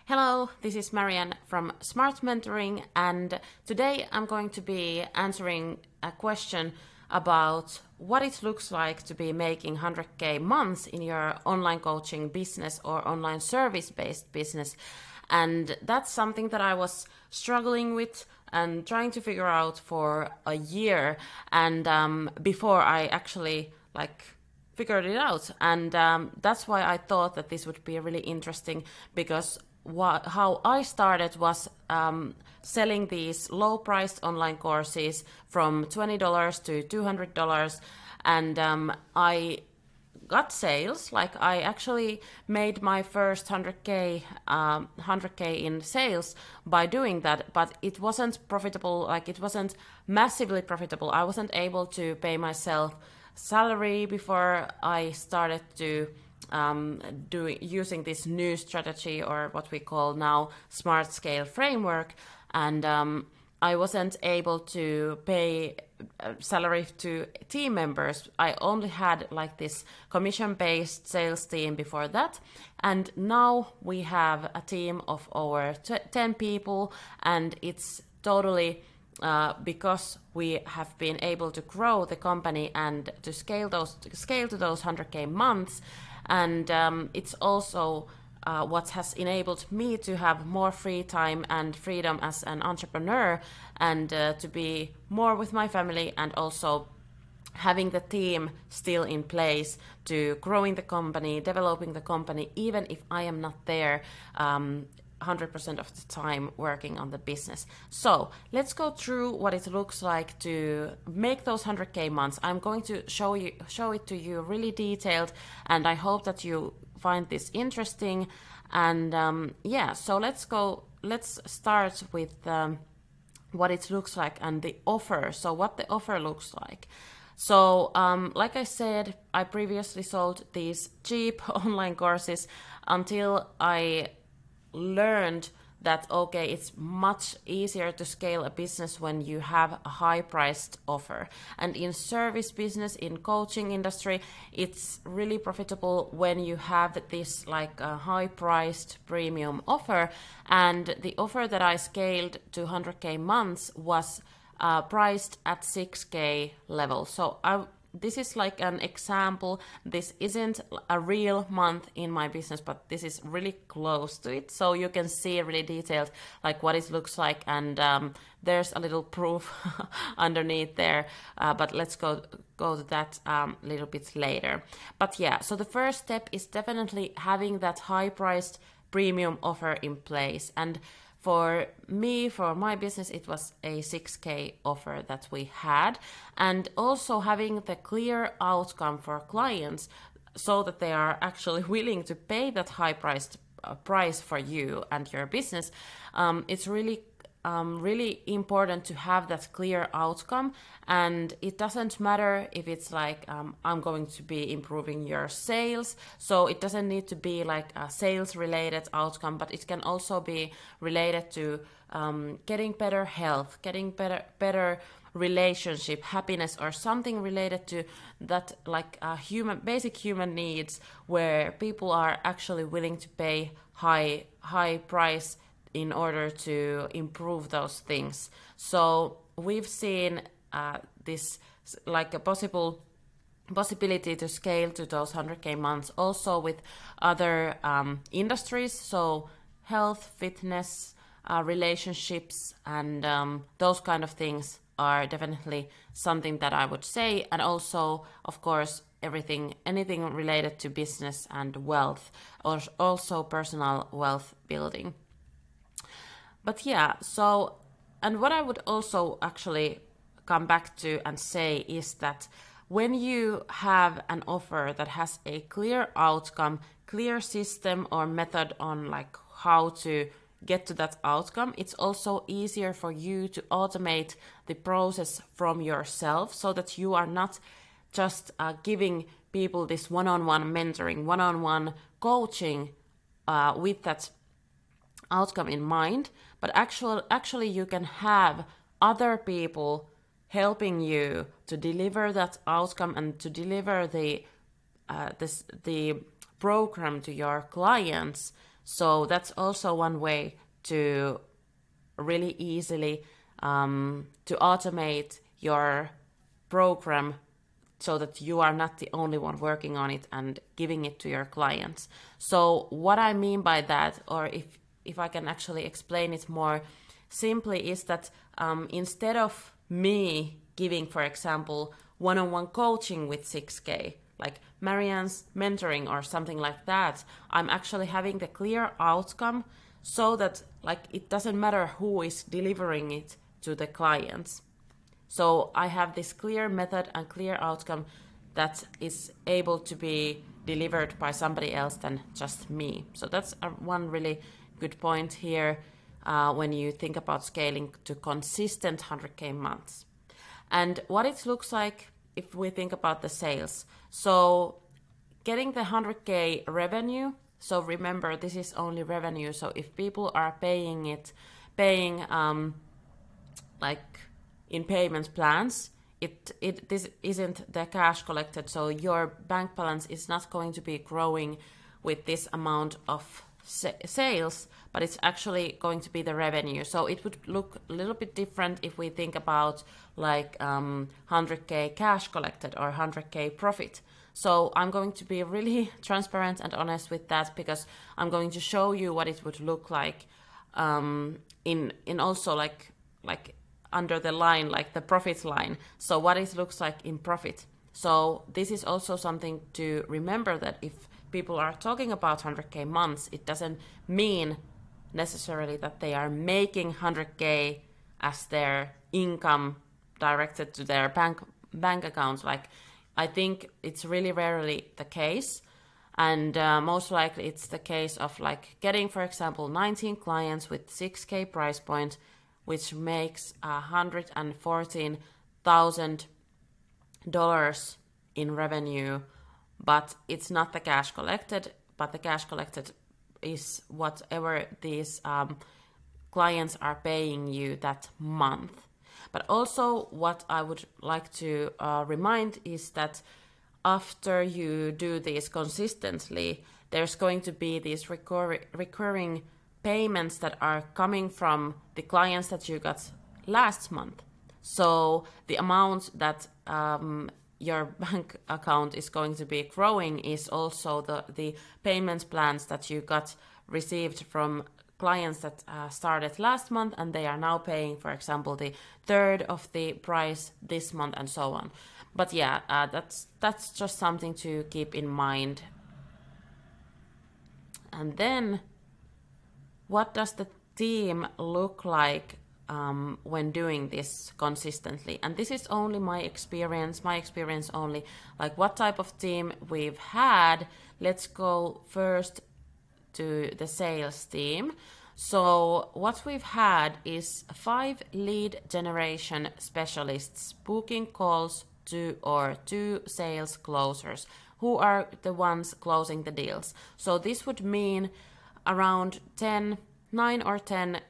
Hello, this is Marianne from Smart Mentoring, and today I'm going to be answering a question about what it looks like to be making 100k months in your online coaching business or online service-based business. And that's something that I was struggling with and trying to figure out for a year, and before I actually figured it out. And that's why I thought that this would be really interesting, because how I started was selling these low-priced online courses from $20 to $200, and I got sales. Like, I actually made my first 100k in sales by doing that, but it wasn't profitable. Like, it wasn't massively profitable. I wasn't able to pay myself salary before I started to using this new strategy, or what we call now Smart Scale framework, and I wasn't able to pay salary to team members. I only had like this commission-based sales team before that, and now we have a team of over 10 people, and it's totally because we have been able to grow the company and to scale to those 100k months. And it's also what has enabled me to have more free time and freedom as an entrepreneur, and to be more with my family, and also having the team still in place to growing the company, developing the company, even if I am not there 100% of the time working on the business. So let's go through what it looks like to make those 100k months. I'm going to show it to you really detailed, and I hope that you find this interesting. And so let's start with what it looks like and the offer. So what the offer looks like. So like I said, I previously sold these cheap online courses until I learned that it's much easier to scale a business when you have a high priced offer. And in service business, in coaching industry, it's really profitable when you have this a high priced premium offer. And the offer that I scaled to 100k months was priced at 6k level. So this is like an example. This isn't a real month in my business, but this is really close to it. So you can see really detailed like what it looks like, and there's a little proof underneath there. But let's go to that a little bit later. But yeah, so the first step is definitely having that high priced premium offer in place. And for me, for my business, it was a 6k offer that we had, and also having the clear outcome for clients so that they are actually willing to pay that high priced price for you and your business. It's really important to have that clear outcome, and it doesn't matter if it's I'm going to be improving your sales, so it doesn't need to be like a sales related outcome, but it can also be related to getting better health, getting better relationship, happiness, or something related to that, like basic human needs, where people are actually willing to pay high price in order to improve those things. So we've seen this like a possibility to scale to those 100k months also with other industries. So health, fitness, relationships, and those kind of things are definitely something that I would say. And also, of course, anything related to business and wealth, or also personal wealth building. But yeah, so, and what I would also actually come back to and say is that when you have an offer that has a clear outcome, clear system or method on like how to get to that outcome, it's also easier for you to automate the process from yourself, so that you are not just giving people this one-on-one mentoring, one-on-one coaching with that outcome in mind, but actually you can have other people helping you to deliver that outcome and to deliver the program to your clients, So that's also one way to really easily to automate your program so that you are not the only one working on it and giving it to your clients. So what I mean by that, or if I can actually explain it more simply, is that instead of me giving, for example, one-on-one coaching with 6K, like Marianne's mentoring or something like that, I'm actually having the clear outcome so that like it doesn't matter who is delivering it to the clients. So I have this clear method and clear outcome that is able to be delivered by somebody else than just me. So that's one really good point here when you think about scaling to consistent 100K months. And what it looks like if we think about the sales. So getting the 100K revenue, so remember this is only revenue. So if people are paying like in payment plans, this isn't the cash collected. So your bank balance is not going to be growing with this amount of sales, but it's actually going to be the revenue. So it would look a little bit different if we think about like 100K cash collected or 100K profit. So I'm going to be really transparent and honest with that, because I'm going to show you what it would look like in also like under the line, like the profit line. So what it looks like in profit. So this is also something to remember, that if people are talking about 100K months, it doesn't mean necessarily that they are making 100K as their income directed to their bank account. Like, I think it's really rarely the case. And most likely it's the case of like getting, for example, 19 clients with 6K price point, which makes $114,000 in revenue, but it's not the cash collected, but the cash collected is whatever these clients are paying you that month. But also what I would like to remind is that after you do this consistently, there's going to be these recurring payments that are coming from the clients that you got last month. So the amount that your bank account is going to be growing is also the payment plans that you got received from clients that started last month, and they are now paying, for example, the third of the price this month, and so on. But yeah, that's just something to keep in mind. And then, what does the team look like when doing this consistently? And this is only my experience only. Like, what type of team we've had? Let's go first to the sales team. So what we've had is 5 lead generation specialists booking calls to or 2 sales closers who are the ones closing the deals. So this would mean around 9 or 10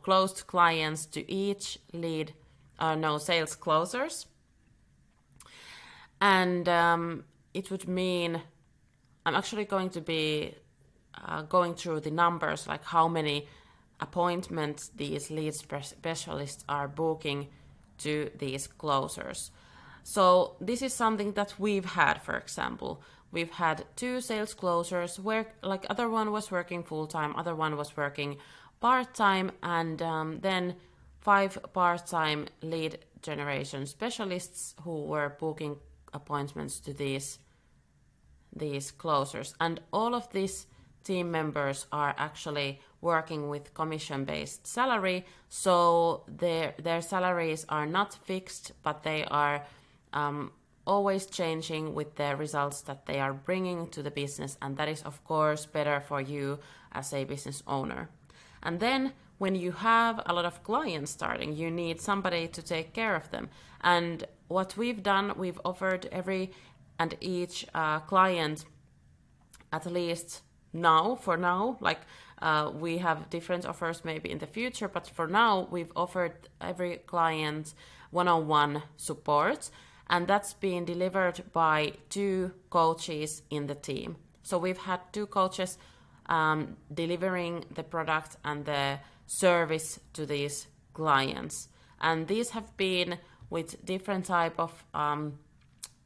closed clients to each sales closers. And it would mean, I'm actually going to be going through the numbers, like how many appointments these lead specialists are booking to these closers. So this is something that we've had, for example. We've had 2 sales closers where like other one was working full-time, other one was working part-time, and then 5 part-time lead generation specialists who were booking appointments to these closers. And all of these team members are actually working with commission-based salary, so their salaries are not fixed, but they are always changing with the results that they are bringing to the business, and that is of course better for you as a business owner. And then when you have a lot of clients starting, you need somebody to take care of them. And what we've done, we've offered every and each client, at least for now, like we have different offers maybe in the future, but for now we've offered every client one-on-one support, and that's being delivered by 2 coaches in the team. So we've had two coaches delivering the product and the service to these clients. And these have been with different type of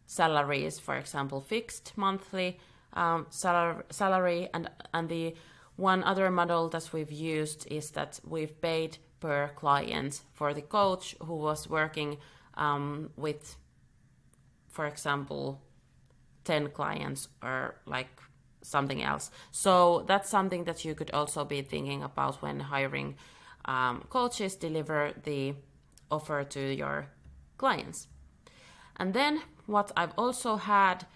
salaries, for example, fixed monthly salary, and the one other model that we've used is that we've paid per client for the coach who was working with, for example, 10 clients or like something else. So that's something that you could also be thinking about when hiring coaches, deliver the offer to your clients. And then what I've also had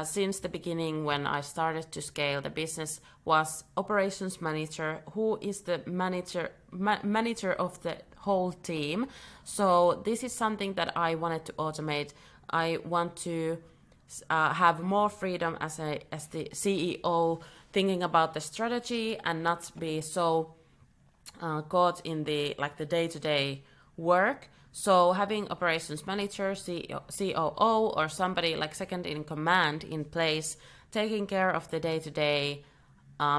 since the beginning when I started to scale the business was operations manager, who is the manager of the whole team. So this is something that I wanted to automate. I want to have more freedom as the CEO, thinking about the strategy and not be so caught in the day-to-day work. So having operations manager, COO, or somebody like second in command in place, taking care of the day-to-day,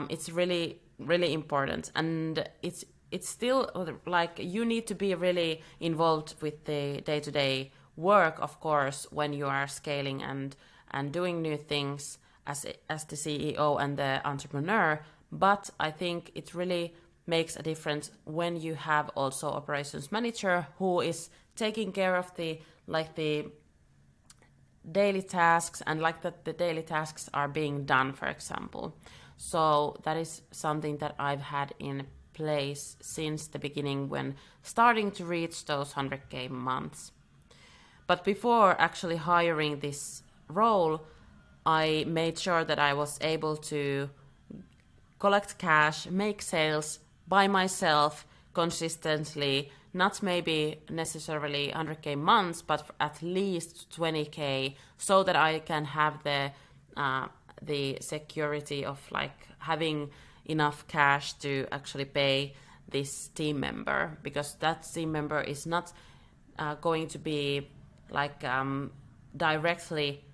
it's really, really important. And it's still like you need to be really involved with the day-to-day work, of course, when you are scaling and doing new things as the CEO and the entrepreneur. But I think it really makes a difference when you have also operations manager who is taking care of the daily tasks and like that the daily tasks are being done, for example. So that is something that I've had in place since the beginning when starting to reach those 100K months. But before actually hiring this role, I made sure that I was able to collect cash, make sales by myself consistently, not maybe necessarily 100K months, but at least 20K, so that I can have the security of like having enough cash to actually pay this team member, because that team member is not going to be like directly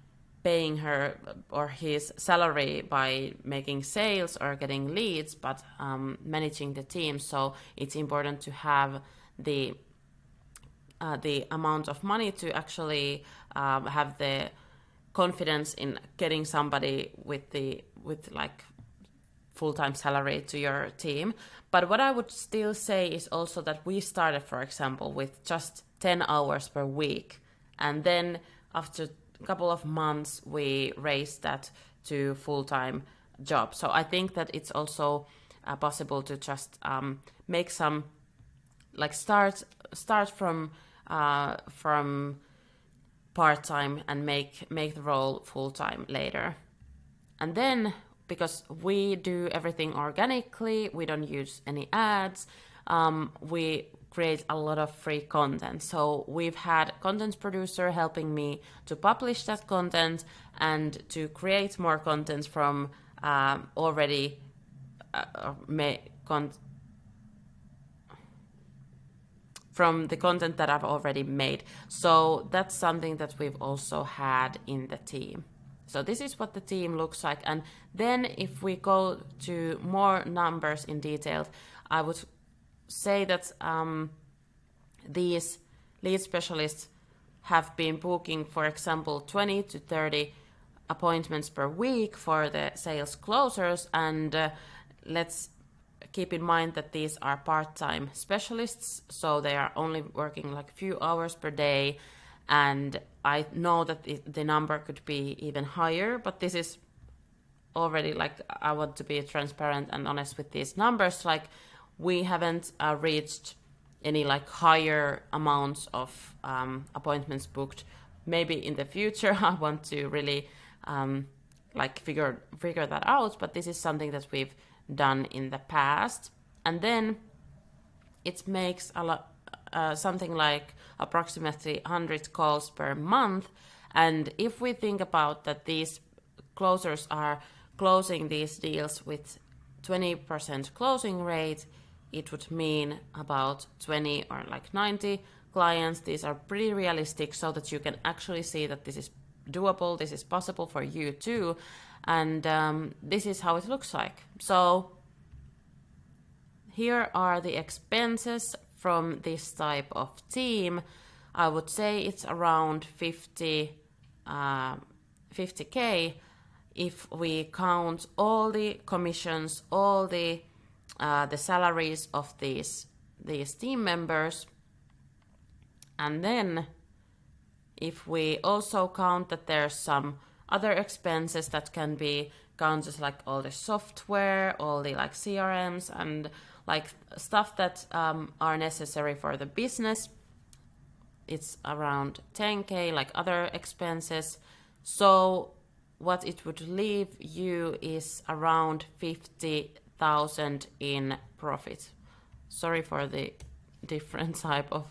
paying her or his salary by making sales or getting leads, but managing the team. So it's important to have the amount of money to actually have the confidence in getting somebody with like full-time salary to your team. But what I would still say is also that we started, for example, with just 10 hours per week, and then after a couple of months we raised that to full-time job. So I think that it's also possible to just make some like start from part-time and make the role full-time later. And then, because we do everything organically, we don't use any ads, we create a lot of free content. So we've had content producer helping me to publish that content and to create more content from already from the content that I've already made. So that's something that we've also had in the team. So this is what the team looks like. And then if we go to more numbers in detail, I would say that these lead specialists have been booking, for example, 20 to 30 appointments per week for the sales closers. And let's keep in mind that these are part-time specialists, so they are only working like a few hours per day. And I know that the number could be even higher, but this is already like, I want to be transparent and honest with these numbers. Like, we haven't reached any like higher amounts of appointments booked. Maybe in the future I want to really like figure that out, but this is something that we've done in the past. And then it makes a lot something like approximately 100 calls per month. And if we think about that, these closers are closing these deals with 20% closing rate, it would mean about 20 or like 90 clients. These are pretty realistic, so that you can actually see that this is doable, this is possible for you too. And this is how it looks like. So here are the expenses from this type of team. I would say it's around 50K if we count all the commissions, all the salaries of these team members. And then if we also count that there's some other expenses that can be counted, like all the software, all the like CRMs and like stuff that are necessary for the business, it's around 10K, like other expenses. So what it would leave you is around 50,000 in profit. Sorry for the different type of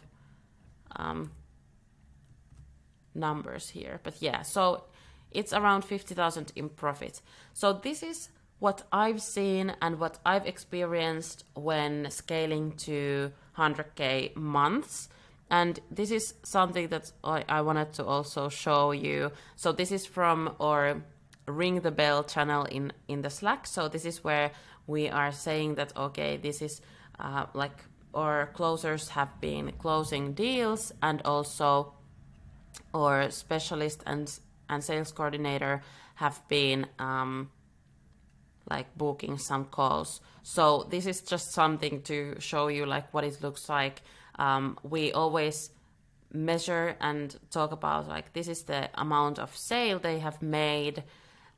numbers here, but yeah, so it's around 50,000 in profit. So this is what I've seen and what I've experienced when scaling to 100K months. And this is something that I wanted to also show you. So this is from our Ring the Bell channel in the Slack. So this is where we are saying that, okay, this is like our closers have been closing deals, and also our specialist and sales coordinator have been like booking some calls. So this is just something to show you like what it looks like. We always measure and talk about like this is the amount of sale they have made,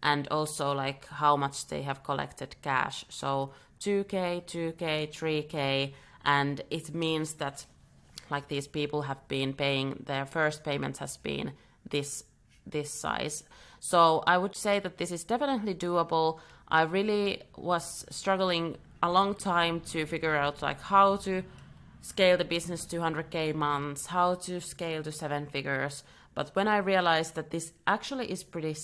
and also like how much they have collected cash. So 2K, 3K, and it means that like these people have been paying, their first payment has been this size. So I would say that this is definitely doable. I really was struggling a long time to figure out like how to scale the business to 100K months, how to scale to 7 figures. But when I realized that this actually is pretty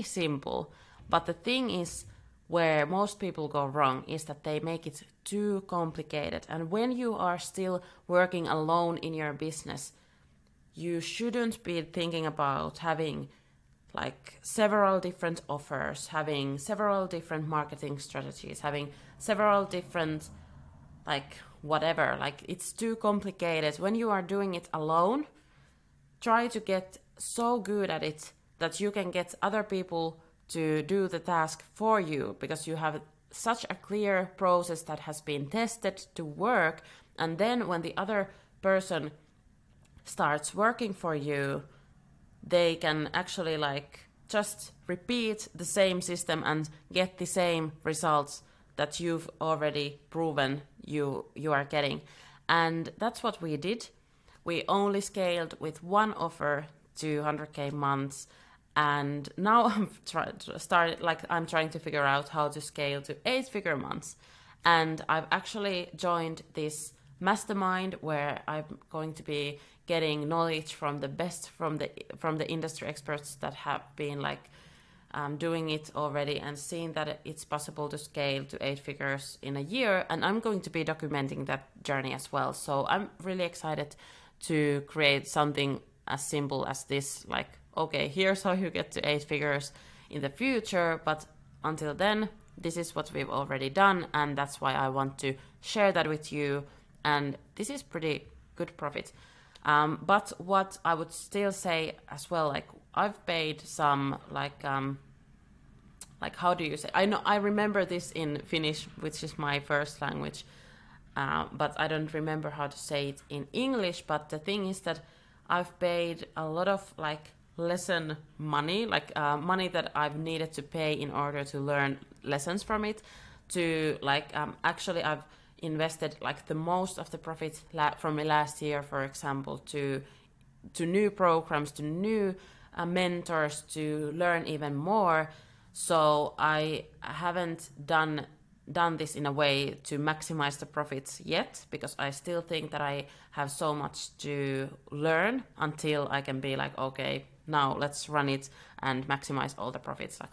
simple, but the thing is where most people go wrong is that they make it too complicated. And when you are still working alone in your business, you shouldn't be thinking about having like several different offers, having several different marketing strategies, having several different like whatever. Like it's too complicated. When you are doing it alone, try to get so good at it that you can get other people to do the task for you, because you have such a clear process that has been tested to work. And then when the other person starts working for you, they can actually like just repeat the same system and get the same results that you've already proven you are getting. And that's what we did. We only scaled with one offer to 100K months, and now I'm trying to figure out how to scale to 8-figure months. And I've actually joined this mastermind where I'm going to be getting knowledge from the best from the industry experts that have been like doing it already and seeing that it's possible to scale to 8 figures in a year. And I'm going to be documenting that journey as well. So I'm really excited to create something as simple as this, like, okay, here's how you get to 8 figures in the future. But until then, this is what we've already done. And that's why I want to share that with you. And this is pretty good profit. But what I would still say as well, like I've paid some like how do you say? I remember this in Finnish, which is my first language, but I don't remember how to say it in English. But the thing is that I've paid a lot of like lesson money, like money that I've needed to pay in order to learn lessons from it. To like actually I've invested like the most of the profits from last year, for example, to new programs, to new mentors, to learn even more. So I haven't done this in a way to maximize the profits yet, because I still think that I have so much to learn until I can be like, okay, now let's run it and maximize all the profits. Like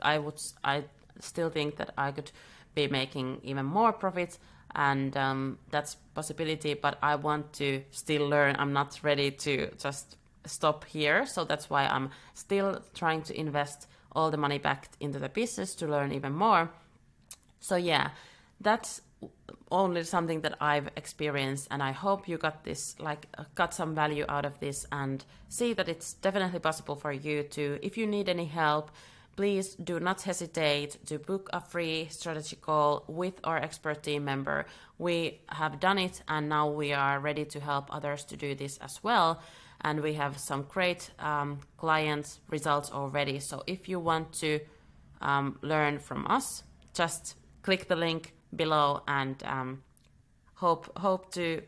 I still think that I could be making even more profits, and that's possibility, but I want to still learn. I'm not ready to just stop here. So that's why I'm still trying to invest all the money back into the business to learn even more. So yeah, that's only something that I've experienced, and I hope you got some value out of this, and see that it's definitely possible for you to. If you need any help, please do not hesitate to book a free strategy call with our expert team member. We have done it, and now we are ready to help others to do this as well. And we have some great client results already. So if you want to learn from us, just click the link below, and hope to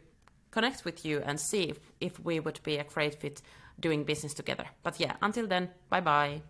connect with you and see if we would be a great fit doing business together. But yeah, until then, bye bye.